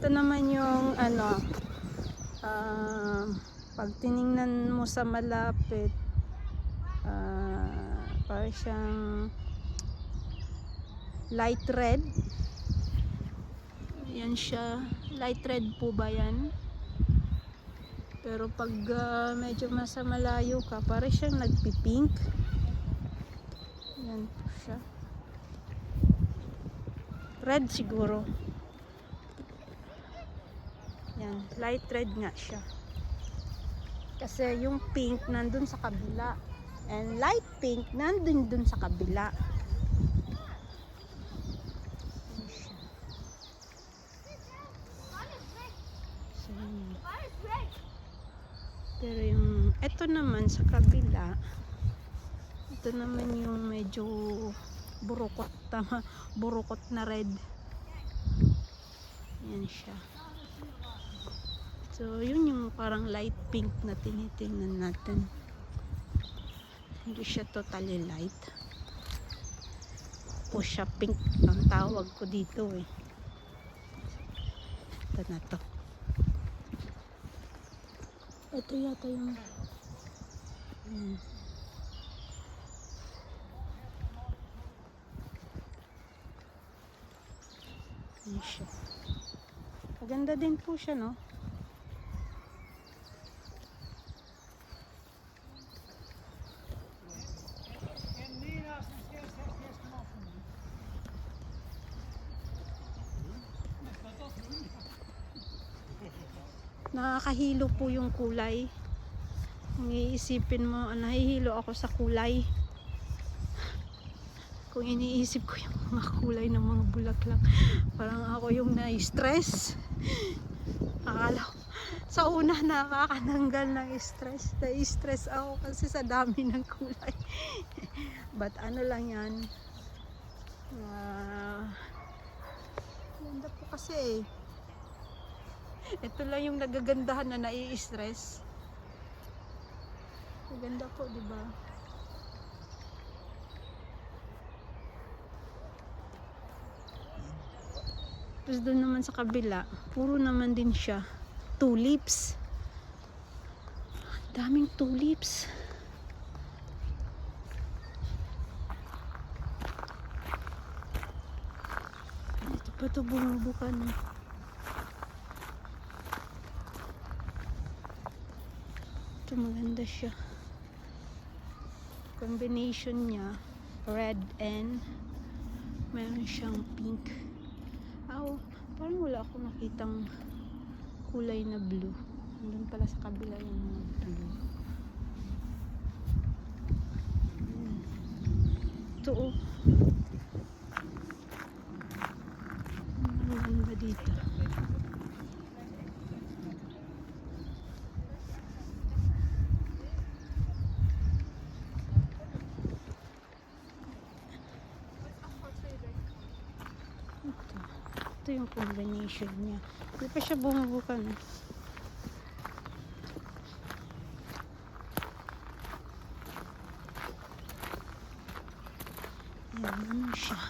Ito naman yung ano, pag tiningnan mo sa malapit, parang siyang light red. Yan siya, light red po ba yan? Pero pag medyo nasa malayo ka, parang siyang nagpipink. Yan po siya, red siguro. Yan, light red nga siya. Kasi yung pink nandun sa kabila. And light pink nandun dun sa kabila. Yan siya. So, pero yung eto naman sa kabila, ito naman yung medyo burukot, burukot na red. Yan siya. So, yun yung parang light pink na tinitingnan natin. Hindi siya totally light. Fuchsia pink ang tawag ko dito eh. Ito na to. Ito yata yung yan siya. Maganda din po siya, no? Nakakahilo po yung kulay. Kung iisipin mo, nahihilo ako sa kulay. Kung iniisip ko yung mga kulay ng mga bulaklak, parang ako yung na-stress. Akala ko, sa una nakakananggal ng stress. Na-stress ako kasi sa dami ng kulay. But ano lang yan. Ganda po kasi eh. Ito lang yung nagagandahan na nai-stress. Maganda po, di ba? Tapos doon naman sa kabila, puro naman din siya tulips. Daming tulips. Ito pa to, bumubukan eh. Ito maganda siya. Combination niya, red and meron siyang pink. Parang wala akong nakitang kulay na blue. Nandun pala sa kabila yung mga blue. Ito oh. Ang ganda dito. Ito yung combination niya. Hindi pa siya bumubukan. Ayan, ano siya.